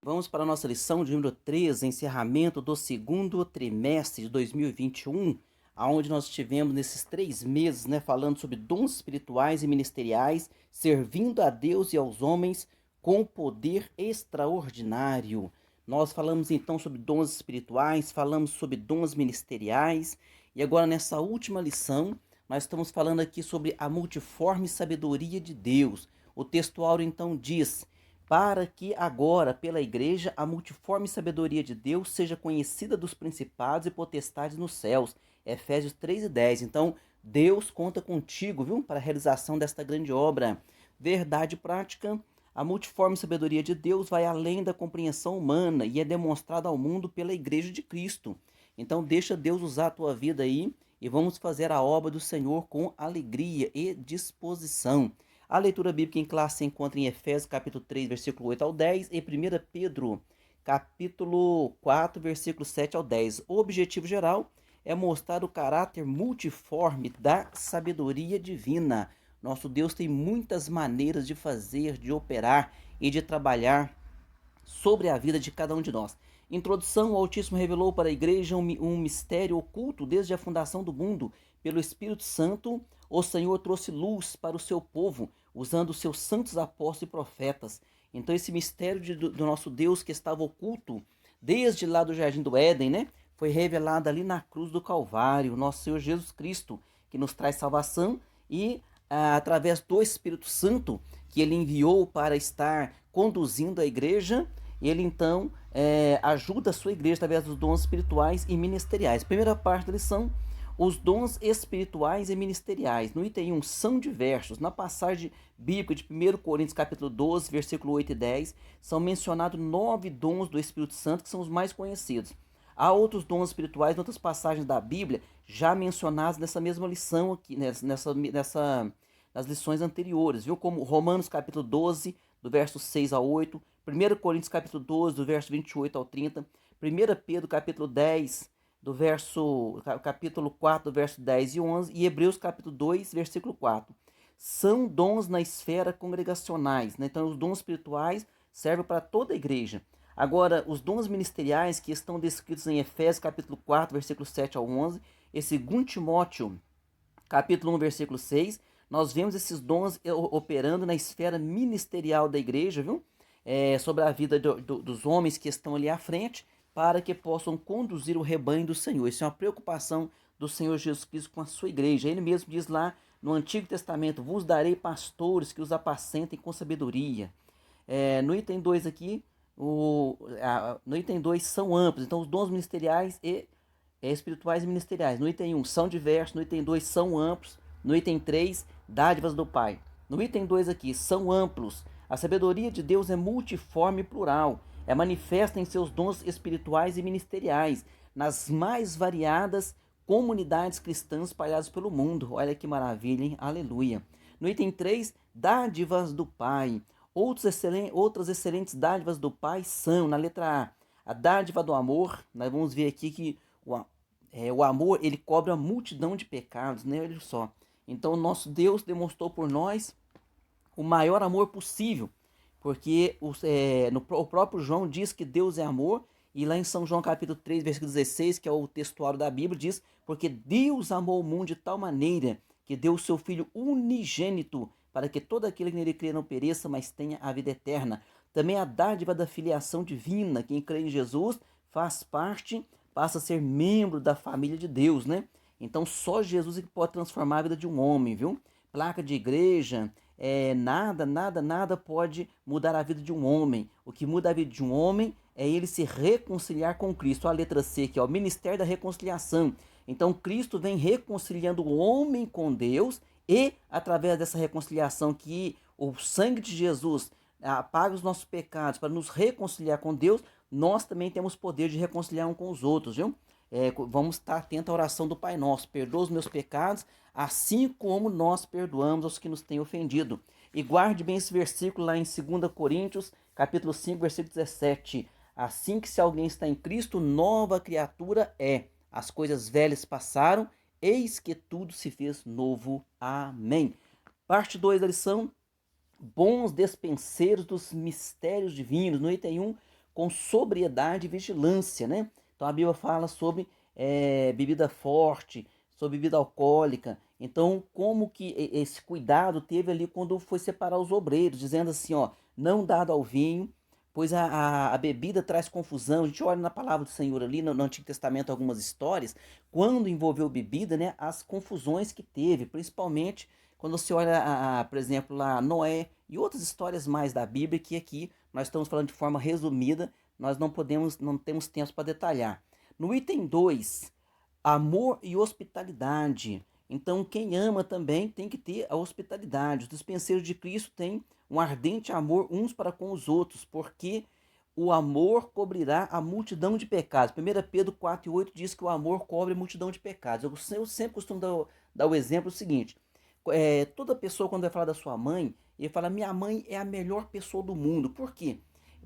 Vamos para a nossa lição de número 13, encerramento do segundo trimestre de 2021, aonde nós tivemos nesses 3 meses, falando sobre dons espirituais e ministeriais, servindo a Deus e aos homens com poder extraordinário. Nós falamos então sobre dons espirituais, falamos sobre dons ministeriais, e agora nessa última lição, nós estamos falando aqui sobre a multiforme sabedoria de Deus. O textuário então diz: para que agora, pela igreja, a multiforme sabedoria de Deus seja conhecida dos principados e potestades nos céus. Efésios 3:10. Então, Deus conta contigo, viu, para a realização desta grande obra. Verdade prática: a multiforme sabedoria de Deus vai além da compreensão humana e é demonstrada ao mundo pela igreja de Cristo. Então, deixa Deus usar a tua vida aí e vamos fazer a obra do Senhor com alegria e disposição. A leitura bíblica em classe se encontra em Efésios capítulo 3, versículo 8 ao 10 e 1 Pedro capítulo 4, versículo 7 ao 10. O objetivo geral é mostrar o caráter multiforme da sabedoria divina. Nosso Deus tem muitas maneiras de fazer, de operar e de trabalhar sobre a vida de cada um de nós. Introdução: o Altíssimo revelou para a igreja um mistério oculto desde a fundação do mundo. Pelo Espírito Santo, o Senhor trouxe luz para o seu povo, usando os seus santos apóstolos e profetas. Então esse mistério do nosso Deus que estava oculto desde lá do Jardim do Éden, foi revelado ali na cruz do Calvário, nosso Senhor Jesus Cristo, que nos traz salvação e através do Espírito Santo que ele enviou para estar conduzindo a igreja, ele então ajuda a sua igreja através dos dons espirituais e ministeriais. Primeira parte da lição: os dons espirituais e ministeriais. No item 1, são diversos. Na passagem bíblica de 1 Coríntios capítulo 12, versículo 8 e 10, são mencionados 9 dons do Espírito Santo, que são os mais conhecidos. Há outros dons espirituais em outras passagens da Bíblia, já mencionados nessa mesma lição aqui, nas lições anteriores, viu? Como Romanos capítulo 12, do verso 6 ao 8, 1 Coríntios capítulo 12, do verso 28 ao 30, 1 Pedro capítulo 10, capítulo 4, do verso 10 e 11, e Hebreus capítulo 2, versículo 4. São dons na esfera congregacionais, Então os dons espirituais servem para toda a igreja. Agora, os dons ministeriais que estão descritos em Efésios capítulo 4, versículo 7 ao 11, e 2 Timóteo capítulo 1, versículo 6, nós vemos esses dons operando na esfera ministerial da igreja, viu? Sobre a vida dos homens que estão ali à frente, para que possam conduzir o rebanho do Senhor. Isso é uma preocupação do Senhor Jesus Cristo com a sua igreja. Ele mesmo diz lá no Antigo Testamento: vos darei pastores que os apacentem com sabedoria. No item 2 aqui, no item 2 são amplos. Então os dons ministeriais e espirituais e ministeriais. No item 1 são diversos, no item 2 são amplos, no item 3 dádivas do Pai. No item 2 aqui são amplos. A sabedoria de Deus é multiforme e plural. É manifesta em seus dons espirituais e ministeriais, nas mais variadas comunidades cristãs espalhadas pelo mundo. Olha que maravilha, hein? Aleluia. No item 3, dádivas do Pai. Outras excelentes dádivas do Pai são, na letra A dádiva do amor. Nós vamos ver aqui que o amor, ele cobre a multidão de pecados, Olha só. Então o nosso Deus demonstrou por nós o maior amor possível, porque o próprio João diz que Deus é amor, e lá em São João capítulo 3, versículo 16, que é o textuário da Bíblia, diz: porque Deus amou o mundo de tal maneira que deu o seu Filho unigênito, para que todo aquele que nele crê não pereça, mas tenha a vida eterna. Também a dádiva da filiação divina: quem crê em Jesus passa a ser membro da família de Deus, Então só Jesus é que pode transformar a vida de um homem, viu? Placa de igreja, nada pode mudar a vida de um homem. O que muda a vida de um homem é ele se reconciliar com Cristo. A letra C aqui, o ministério da reconciliação. Então Cristo vem reconciliando o homem com Deus, e através dessa reconciliação, que o sangue de Jesus apaga os nossos pecados para nos reconciliar com Deus, nós também temos poder de reconciliar um com os outros, viu? Vamos estar atentos à oração do Pai Nosso: perdoa os meus pecados, assim como nós perdoamos aos que nos têm ofendido. E guarde bem esse versículo lá em 2 Coríntios, capítulo 5, versículo 17. Assim que se alguém está em Cristo, nova criatura é. As coisas velhas passaram, eis que tudo se fez novo. Amém. Parte 2 da lição: bons despenseiros dos mistérios divinos. No item 1, com sobriedade e vigilância, né? Então a Bíblia fala sobre bebida forte, sobre bebida alcoólica. Então, como que esse cuidado teve ali quando foi separar os obreiros, dizendo assim, ó, não dado ao vinho, pois a bebida traz confusão. A gente olha na palavra do Senhor ali, no Antigo Testamento, algumas histórias, quando envolveu bebida, né, as confusões que teve, principalmente quando você olha, por exemplo, lá Noé e outras histórias mais da Bíblia, que aqui nós estamos falando de forma resumida, nós não temos tempo para detalhar. No item 2, amor e hospitalidade. Então, quem ama também tem que ter a hospitalidade. Os dispenseiros de Cristo têm um ardente amor uns para com os outros, porque o amor cobrirá a multidão de pecados. 1 Pedro 4:8 diz que o amor cobre a multidão de pecados. Eu sempre costumo dar o exemplo seguinte: toda pessoa, quando vai falar da sua mãe, ele fala: minha mãe é a melhor pessoa do mundo. Por quê?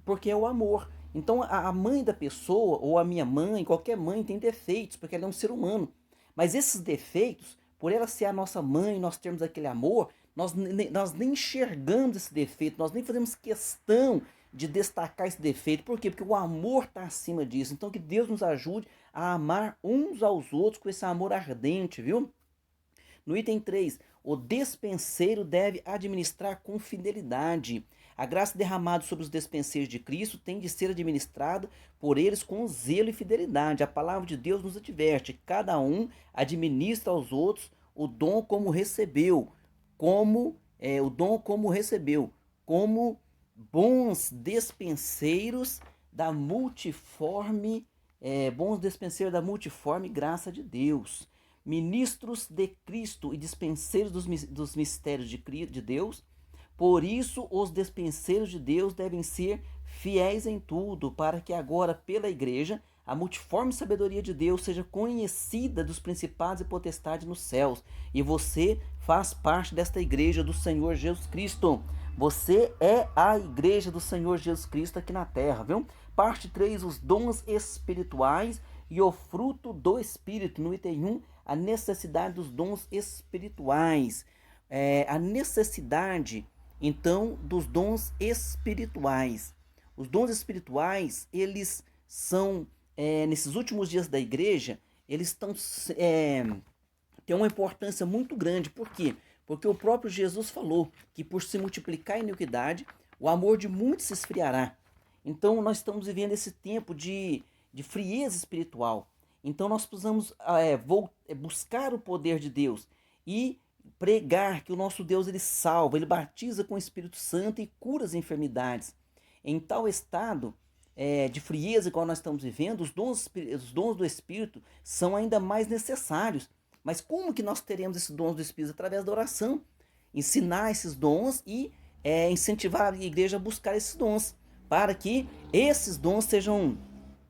Porque é o amor. Então, a mãe da pessoa, ou a minha mãe, qualquer mãe, tem defeitos, porque ela é um ser humano. Mas esses defeitos, por ela ser a nossa mãe, nós termos aquele amor, nós nem enxergamos esse defeito, nós nem fazemos questão de destacar esse defeito. Por quê? Porque o amor está acima disso. Então, que Deus nos ajude a amar uns aos outros com esse amor ardente, viu? No item 3, o despenseiro deve administrar com fidelidade. A graça derramada sobre os despenseiros de Cristo tem de ser administrada por eles com zelo e fidelidade. A palavra de Deus nos adverte: cada um administra aos outros o dom como recebeu, como bons despenseiros da multiforme graça de Deus. Ministros de Cristo e dispenseiros dos mistérios de Deus. Por isso, os dispenseiros de Deus devem ser fiéis em tudo, para que agora, pela igreja, a multiforme sabedoria de Deus seja conhecida dos principados e potestades nos céus. E você faz parte desta igreja do Senhor Jesus Cristo. Você é a igreja do Senhor Jesus Cristo aqui na terra, viu? Parte 3, os dons espirituais e o fruto do Espírito. No item 1, a necessidade dos dons espirituais. A necessidade, então, dos dons espirituais. Os dons espirituais, eles são, nesses últimos dias da igreja, eles têm uma importância muito grande. Por quê? Porque o próprio Jesus falou que por se multiplicar a iniquidade, o amor de muitos se esfriará. Então, nós estamos vivendo esse tempo de frieza espiritual. Então nós precisamos buscar o poder de Deus e pregar que o nosso Deus, ele salva, ele batiza com o Espírito Santo e cura as enfermidades. Em tal estado de frieza igual nós estamos vivendo, os dons do Espírito são ainda mais necessários. Mas como que nós teremos esses dons do Espírito? Através da oração. Ensinar esses dons e incentivar a igreja a buscar esses dons, para que esses dons sejam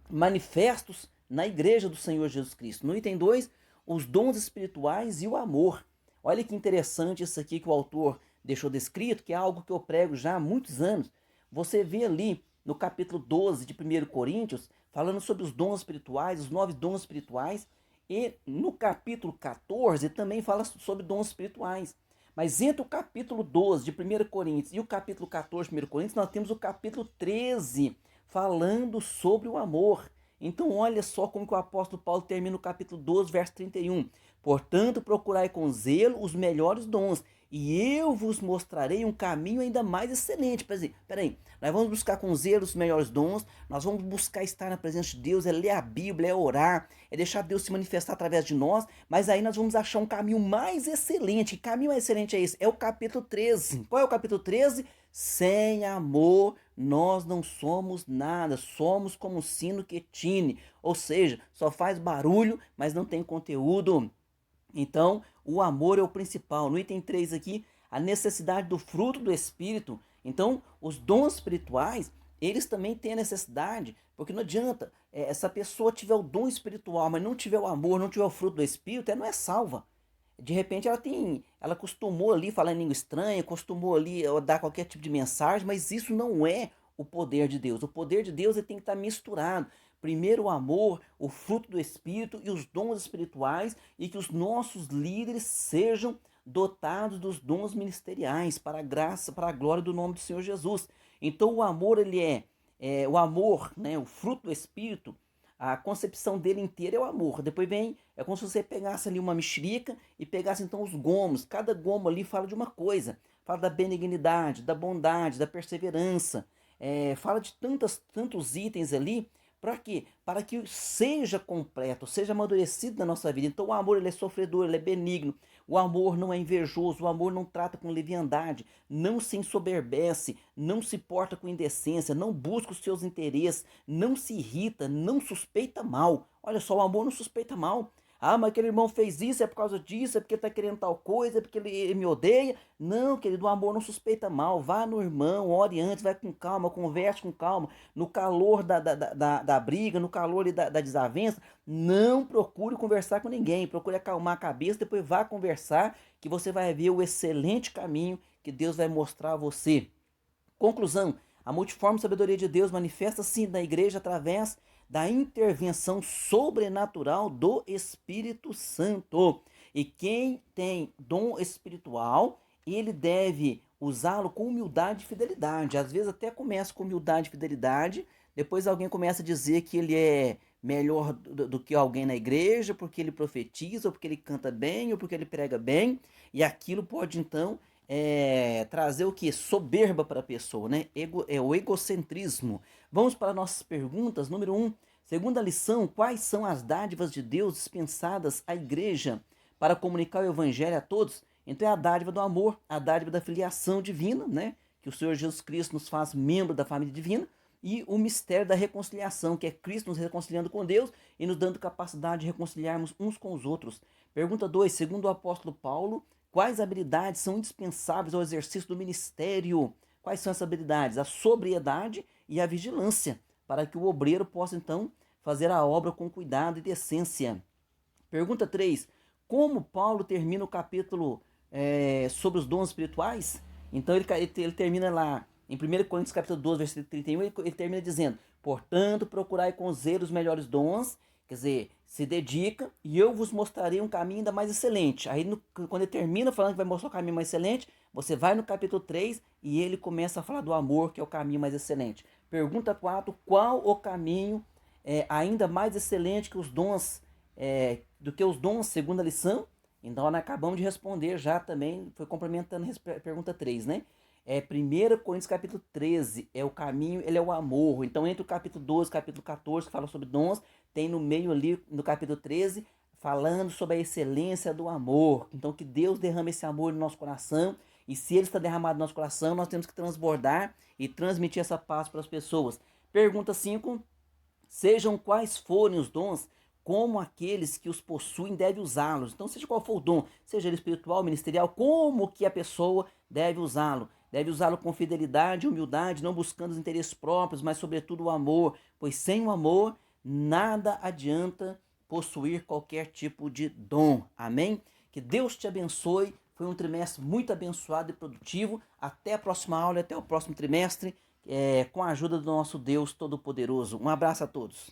manifestos na igreja do Senhor Jesus Cristo. No item 2, os dons espirituais e o amor. Olha que interessante isso aqui que o autor deixou descrito, que é algo que eu prego já há muitos anos. Você vê ali no capítulo 12 de 1 Coríntios, falando sobre os dons espirituais, os 9 dons espirituais, e no capítulo 14 também fala sobre dons espirituais. Mas entre o capítulo 12 de 1 Coríntios e o capítulo 14 de 1 Coríntios, nós temos o capítulo 13, falando sobre o amor. Então olha só como que o apóstolo Paulo termina o capítulo 12, verso 31. Portanto, procurai com zelo os melhores dons, e eu vos mostrarei um caminho ainda mais excelente. Peraí, nós vamos buscar com zelo os melhores dons, nós vamos buscar estar na presença de Deus, é ler a Bíblia, é orar, é deixar Deus se manifestar através de nós, mas aí nós vamos achar um caminho mais excelente. Que caminho mais excelente é esse? É o capítulo 13. Qual é o capítulo 13? Sem amor nós não somos nada, somos como um sino que tine, ou seja, só faz barulho, mas não tem conteúdo. Então, o amor é o principal. No item 3 aqui, a necessidade do fruto do Espírito. Então, os dons espirituais, eles também têm a necessidade, porque não adianta, essa pessoa tiver o dom espiritual, mas não tiver o amor, não tiver o fruto do Espírito, ela não é salva. De repente ela costumou ali falar em língua estranha, costumou ali dar qualquer tipo de mensagem, mas isso não é o poder de Deus. O poder de Deus, ele tem que estar misturado. Primeiro o amor, o fruto do Espírito e os dons espirituais, e que os nossos líderes sejam dotados dos dons ministeriais para a graça, para a glória do nome do Senhor Jesus. Então o amor, ele é o amor, né, o fruto do Espírito, a concepção dele inteira é o amor. Depois vem, é como se você pegasse ali uma mexerica e pegasse então os gomos. Cada gomo ali fala de uma coisa. Fala da benignidade, da bondade, da perseverança. Fala de tantos itens ali. Para quê? Para que seja completo, seja amadurecido na nossa vida. Então o amor ele é sofredor, ele é benigno. O amor não é invejoso, o amor não trata com leviandade, não se ensoberbece, não se porta com indecência, não busca os seus interesses, não se irrita, não suspeita mal. Olha só, o amor não suspeita mal. Ah, mas aquele irmão fez isso, é por causa disso, é porque ele está querendo tal coisa, é porque ele me odeia. Não, querido, o amor não suspeita mal. Vá no irmão, ore antes, vai com calma, converse com calma. No calor da briga, no calor da desavença, não procure conversar com ninguém. Procure acalmar a cabeça, depois vá conversar, que você vai ver o excelente caminho que Deus vai mostrar a você. Conclusão, a multiforme sabedoria de Deus manifesta-se na igreja através da intervenção sobrenatural do Espírito Santo. E quem tem dom espiritual, ele deve usá-lo com humildade e fidelidade. Às vezes até começa com humildade e fidelidade, depois alguém começa a dizer que ele é melhor do que alguém na igreja, porque ele profetiza, ou porque ele canta bem, ou porque ele prega bem, e aquilo pode então trazer o que? Soberba para a pessoa, né? O egocentrismo. Vamos para nossas perguntas. Número 1. Segunda lição, quais são as dádivas de Deus dispensadas à igreja para comunicar o evangelho a todos? Então é a dádiva do amor, a dádiva da filiação divina, né? Que o Senhor Jesus Cristo nos faz membro da família divina, e o mistério da reconciliação, que é Cristo nos reconciliando com Deus e nos dando capacidade de reconciliarmos uns com os outros. Pergunta 2, segundo o apóstolo Paulo, quais habilidades são indispensáveis ao exercício do ministério? Quais são essas habilidades? A sobriedade e a vigilância, para que o obreiro possa então fazer a obra com cuidado e decência. Pergunta 3, como Paulo termina o capítulo sobre os dons espirituais? Então ele termina lá em 1 Coríntios capítulo 12, versículo 31, ele termina dizendo: portanto, procurai com zelo os melhores dons, quer dizer, se dedica, e eu vos mostrarei um caminho ainda mais excelente. Aí, quando ele termina falando que vai mostrar o caminho mais excelente, você vai no capítulo 3 e ele começa a falar do amor, que é o caminho mais excelente. Pergunta 4, qual o caminho ainda mais excelente que os dons, do que os dons, segunda lição? Então, nós acabamos de responder já também, foi complementando a pergunta 3, né? 1 Coríntios capítulo 13, é o caminho, ele é o amor. Então, entre o capítulo 12 e o capítulo 14, que fala sobre dons, tem no meio ali, no capítulo 13, falando sobre a excelência do amor. Então, que Deus derrame esse amor no nosso coração, e se ele está derramado no nosso coração, nós temos que transbordar e transmitir essa paz para as pessoas. Pergunta 5, sejam quais forem os dons, como aqueles que os possuem devem usá-los. Então, seja qual for o dom, seja ele espiritual, ministerial, como que a pessoa deve usá-lo? Deve usá-lo com fidelidade e humildade, não buscando os interesses próprios, mas sobretudo o amor, pois sem o amor nada adianta possuir qualquer tipo de dom. Amém? Que Deus te abençoe. Foi um trimestre muito abençoado e produtivo. Até a próxima aula, até o próximo trimestre, com a ajuda do nosso Deus Todo-Poderoso. Um abraço a todos.